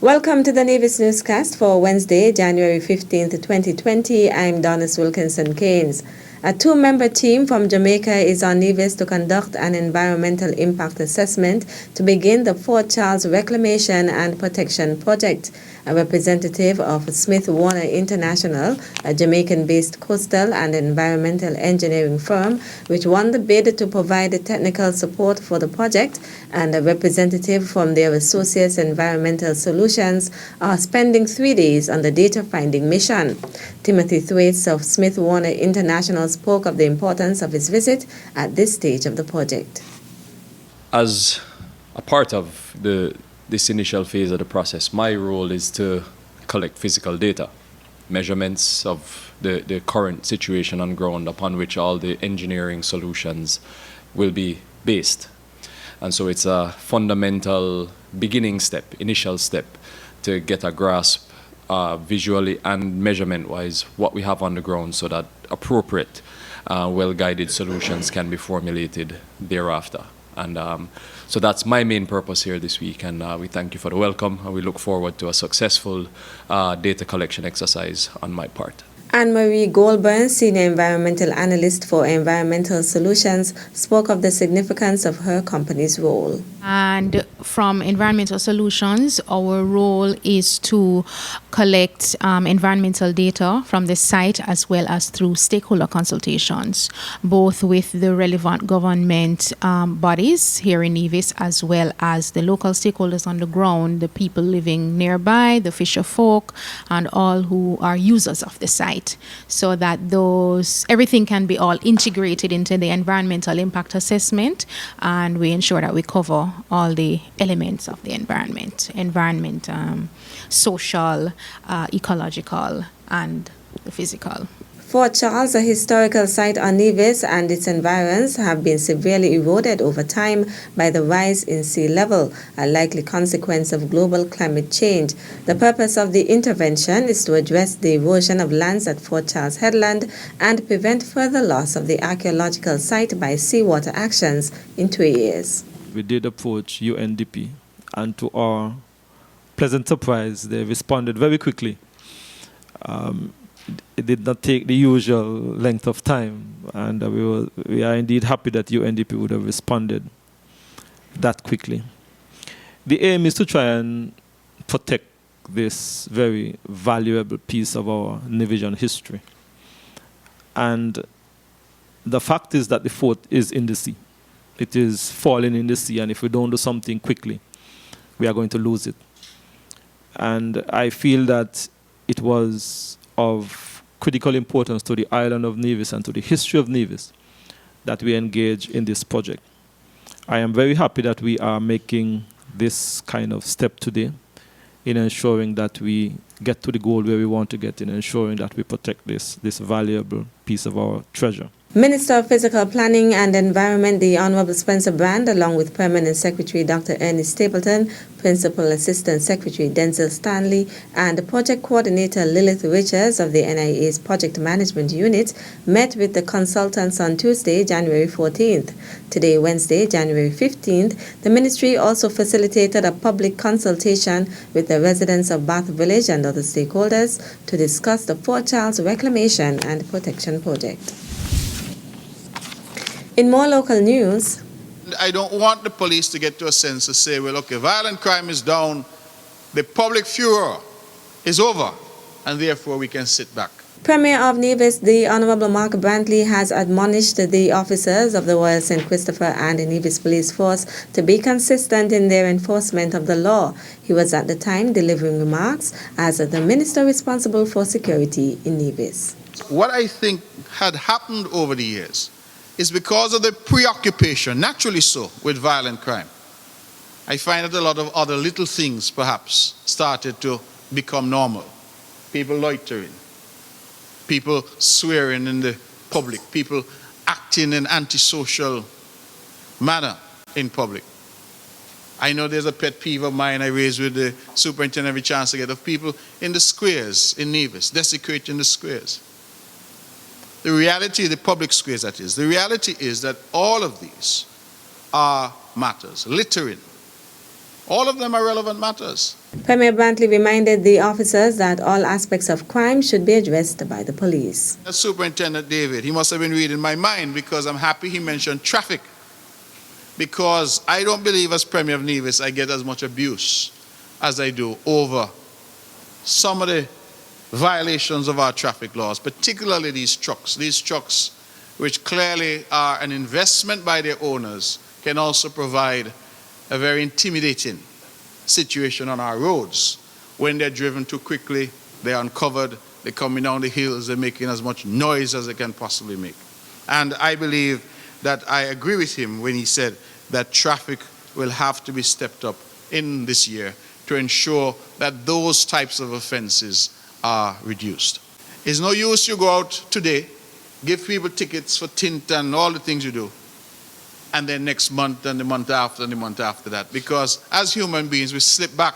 Welcome to the Nevis Newscast for Wednesday, January 15th, 2020. I'm Donis Wilkinson Keynes. A two-member team from Jamaica is on Nevis to conduct an environmental impact assessment to begin the Fort Charles Reclamation and Protection Project. A representative of Smith Warner International, a Jamaican-based coastal and environmental engineering firm, which won the bid to provide technical support for the project, and a representative from their associates Environmental Solutions are spending 3 days on the data-finding mission. Timothy Thwaites of Smith Warner International spoke of the importance of his visit at this stage of the project. As a part of this initial phase of the process, my role is to collect physical data, measurements of the current situation on ground upon which all the engineering solutions will be based. And so it's a fundamental beginning step, initial step, to get a grasp visually and measurement-wise what we have on the ground so that appropriate, well-guided solutions can be formulated thereafter. And so that's my main purpose here this week, and we thank you for the welcome, and we look forward to a successful data collection exercise on my part. Anne-Marie Goldburn, Senior Environmental Analyst for Environmental Solutions, spoke of the significance of her company's role. And from Environmental Solutions, our role is to collect environmental data from the site as well as through stakeholder consultations, both with the relevant government bodies here in Nevis as well as the local stakeholders on the ground, the people living nearby, the fisher folk, and all who are users of the site, so that everything can be all integrated into the environmental impact assessment, and we ensure that we cover all the elements of the environment, social, ecological, and the physical. Fort Charles, a historical site on Nevis and its environs, have been severely eroded over time by the rise in sea level, a likely consequence of global climate change. The purpose of the intervention is to address the erosion of lands at Fort Charles Headland and prevent further loss of the archaeological site by seawater actions in 2 years. We did approach UNDP, and to our pleasant surprise, they responded very quickly. It did not take the usual length of time, and we are indeed happy that UNDP would have responded that quickly. The aim is to try and protect this very valuable piece of our Nevisian history. And the fact is that the fort is in the sea. It is falling in the sea, and if we don't do something quickly, we are going to lose it. And I feel that it was of critical importance to the island of Nevis and to the history of Nevis that we engage in this project. I am very happy that we are making this kind of step today in ensuring that we get to the goal where we want to get, in ensuring that we protect this valuable piece of our treasure. Minister of Physical Planning and Environment, the Honorable Spencer Brand, along with Permanent Secretary Dr. Ernest Stapleton, Principal Assistant Secretary Denzel Stanley, and Project Coordinator Lilith Richards of the NIA's Project Management Unit, met with the consultants on Tuesday, January 14th. Today, Wednesday, January 15th, the ministry also facilitated a public consultation with the residents of Bath Village and other stakeholders to discuss the Fort Charles Reclamation and Protection Project. In more local news, I don't want the police to get to a sense to say, well, okay, violent crime is down, the public furor is over, and therefore we can sit back. Premier of Nevis, the Honorable Mark Brantley, has admonished the officers of the Royal St. Christopher and Nevis Police Force to be consistent in their enforcement of the law. He was at the time delivering remarks as the minister responsible for security in Nevis. What I think had happened over the years is because of the preoccupation, naturally so, with violent crime. I find that a lot of other little things perhaps started to become normal. People loitering, people swearing in the public, people acting in antisocial manner in public. I know there's a pet peeve of mine I raise with the superintendent every chance I get, of people in the squares in Nevis, desecrating the squares. The reality, the public squares that is, the reality is that all of these are matters. Littering, All of them are relevant matters. Premier Brantley reminded the officers that all aspects of crime should be addressed by the police. Superintendent David, he must have been reading my mind, because I'm happy he mentioned traffic. Because I don't believe as Premier of Nevis I get as much abuse as I do over some of the violations of our traffic laws, particularly these trucks. These trucks, which clearly are an investment by their owners, can also provide a very intimidating situation on our roads. When they're driven too quickly, they're uncovered, they're coming down the hills, they're making as much noise as they can possibly make. And I believe that I agree with him when he said that traffic will have to be stepped up in this year to ensure that those types of offenses are reduced. It's no use you go out today, give people tickets for tint and all the things you do, and then next month and the month after and the month after that, because as human beings we slip back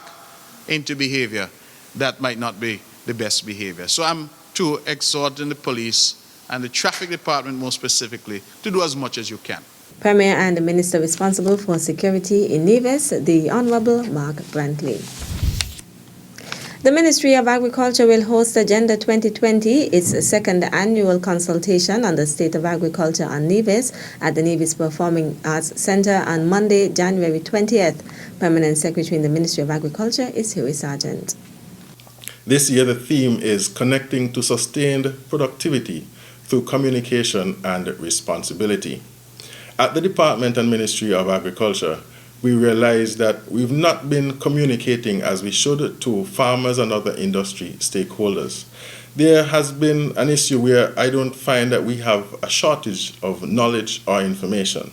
into behavior that might not be the best behavior. So I'm to exhorting the police and the traffic department more specifically to do as much as you can. Premier and the Minister responsible for security in Nevis, the Honorable Mark Brantley. The Ministry of Agriculture will host Agenda 2020, its second annual consultation on the state of agriculture on Nevis at the Nevis Performing Arts Center on Monday, January 20th. Permanent Secretary in the Ministry of Agriculture is Huey Sargent. This year the theme is Connecting to Sustained Productivity through Communication and Responsibility. At the Department and Ministry of Agriculture, we realize that we've not been communicating as we should to farmers and other industry stakeholders. There has been an issue where I don't find that we have a shortage of knowledge or information.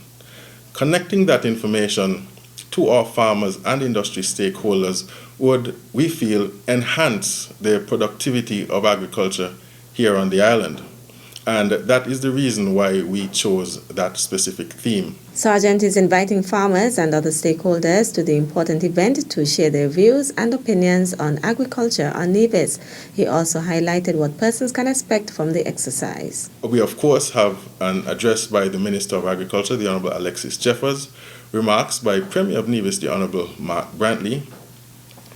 Connecting that information to our farmers and industry stakeholders would, we feel, enhance the productivity of agriculture here on the island. And that is the reason why we chose that specific theme. Sargent is inviting farmers and other stakeholders to the important event to share their views and opinions on agriculture on Nevis. He also highlighted what persons can expect from the exercise. We, of course, have an address by the Minister of Agriculture, the Honourable Alexis Jeffers, remarks by Premier of Nevis, the Honourable Mark Brantley,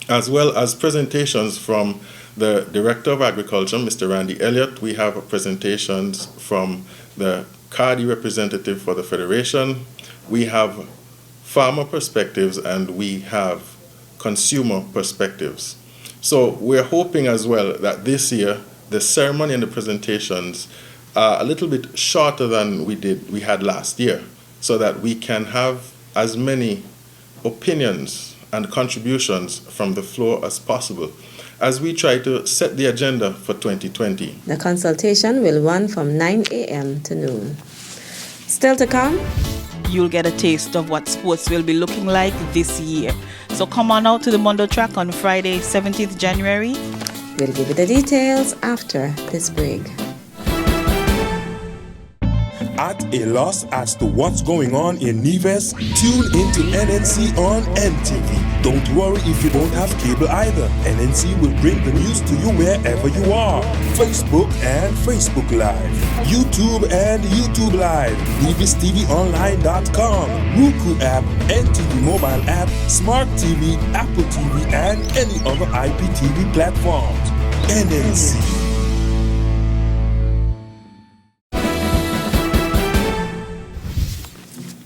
as well as presentations from the Director of Agriculture, Mr. Randy Elliott. We have presentations from the CARDI representative for the Federation. We have farmer perspectives and we have consumer perspectives. So we're hoping as well that this year the ceremony and the presentations are a little bit shorter than we had last year, so that we can have as many opinions and contributions from the floor as possible as we try to set the agenda for 2020. The consultation will run from 9 a.m. to noon. Still to come, you'll get a taste of what sports will be looking like this year. So come on out to the Mondo Track on Friday, 17th January. We'll give you the details after this break. At a loss as to what's going on in Nevis? Tune into NNC on NTV. Don't worry if you don't have cable either. NNC will bring the news to you wherever you are. Facebook and Facebook Live. YouTube and YouTube Live. NevisTVOnline.com. Roku app, NTV mobile app, Smart TV, Apple TV, and any other IPTV platforms. NNC.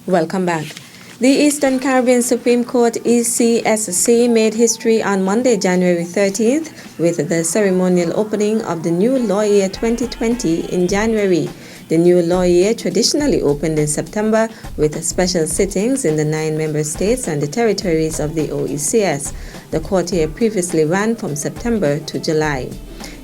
Welcome back. The Eastern Caribbean Supreme Court ECSC made history on Monday, January 13th, with the ceremonial opening of the new law year 2020 in January. The new law year traditionally opened in September with special sittings in the 9 member states and the territories of the OECS. The court year previously ran from September to July.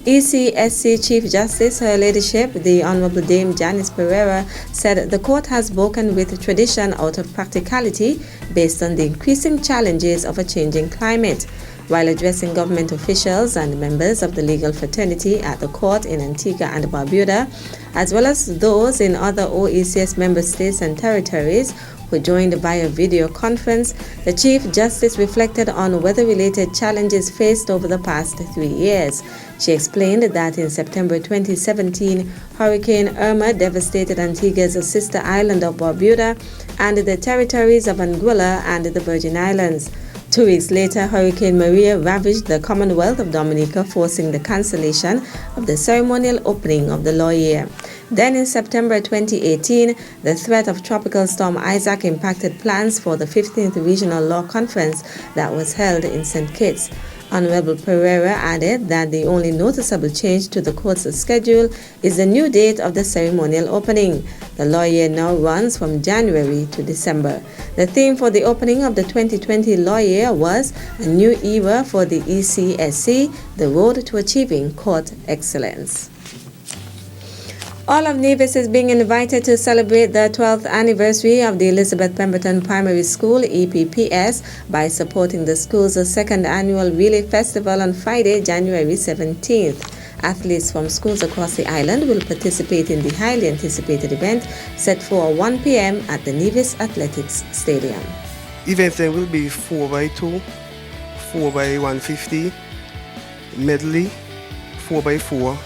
ECSC Chief Justice, Her Ladyship, the Honorable Dame Janice Pereira, said the court has broken with tradition out of practicality based on the increasing challenges of a changing climate. While addressing government officials and members of the legal fraternity at the court in Antigua and Barbuda, as well as those in other OECS member states and territories who joined via video conference, the Chief Justice reflected on weather-related challenges faced over the past 3 years. She explained that in September 2017, Hurricane Irma devastated Antigua's sister island of Barbuda and the territories of Anguilla and the Virgin Islands. 2 weeks later, Hurricane Maria ravaged the Commonwealth of Dominica, forcing the cancellation of the ceremonial opening of the law year. Then in September 2018, the threat of Tropical Storm Isaac impacted plans for the 15th Regional Law Conference that was held in St. Kitts. Honorable Pereira added that the only noticeable change to the court's schedule is the new date of the ceremonial opening. The law year now runs from January to December. The theme for the opening of the 2020 law year was A New Era for the ECSC, the Road to Achieving Court Excellence. All of Nevis is being invited to celebrate the 12th anniversary of the Elizabeth Pemberton Primary School, EPPS, by supporting the school's second annual Relay Festival on Friday, January 17th. Athletes from schools across the island will participate in the highly anticipated event set for 1 p.m. at the Nevis Athletics Stadium. Event then will be 4x2, 4x150, medley, 4x4,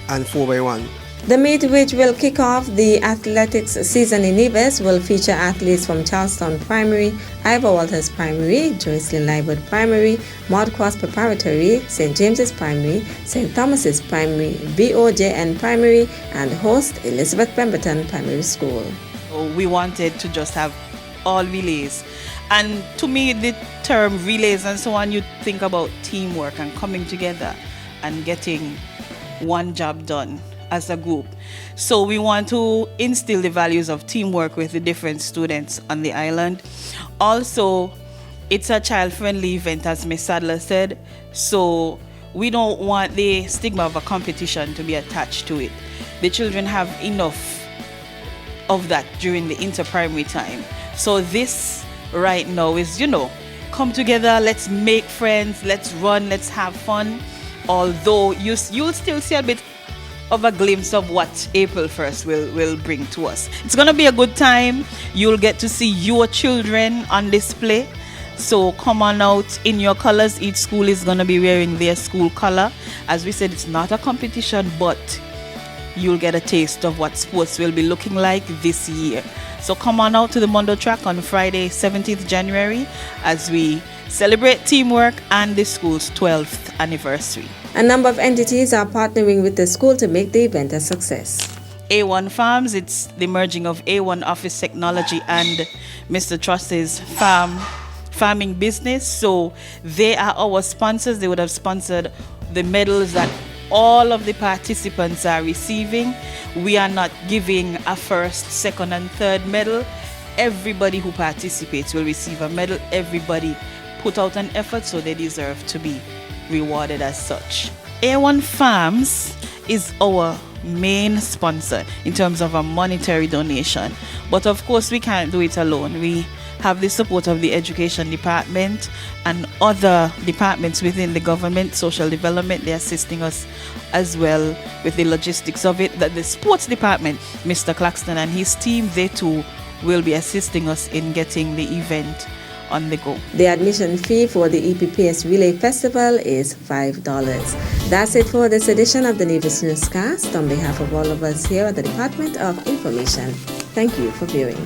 and 4x1. The meet, which will kick off the athletics season in Nevis, will feature athletes from Charlestown Primary, Ivor Walters Primary, Joycelyn Lywood Primary, Maud Cross Preparatory, St. James's Primary, St. Thomas's Primary, BOJN Primary, and host Elizabeth Pemberton Primary School. We wanted to just have all relays. And to me, the term relays and so on, you think about teamwork and coming together and getting one job done as a group. So we want to instill the values of teamwork with the different students on the island. Also, it's a child-friendly event, as Ms. Sadler said, so we don't want the stigma of a competition to be attached to it. The children have enough of that during the inter-primary time. So this right now is, come together, let's make friends, let's run, let's have fun. Although you'll still see a bit of a glimpse of what April 1st will bring to us. It's going to be a good time. You'll get to see your children on display. So come on out in your colors. Each school is going to be wearing their school color. As we said, it's not a competition, but you'll get a taste of what sports will be looking like this year. So come on out to the Mondo Track on Friday, 17th January, as we celebrate teamwork and the school's 12th anniversary. A number of entities are partnering with the school to make the event a success. A1 Farms, it's the merging of A1 Office Technology and Mr. Trust's farming business. So they are our sponsors. They would have sponsored the medals that all of the participants are receiving. We are not giving a first, second, and third medal. Everybody who participates will receive a medal. Everybody put out an effort, so they deserve to be rewarded as such. A1 Farms is our main sponsor in terms of a monetary donation, but of course we can't do it alone. We have the support of the education department and other departments within the government, social development. They're assisting us as well with the logistics of it. That the sports department, Mr. Claxton and his team, they too will be assisting us in getting the event on the go. The admission fee for the EPPS Relay Festival is $5. That's it for this edition of the Nevis Newscast. On behalf of all of us here at the Department of Information, thank you for viewing.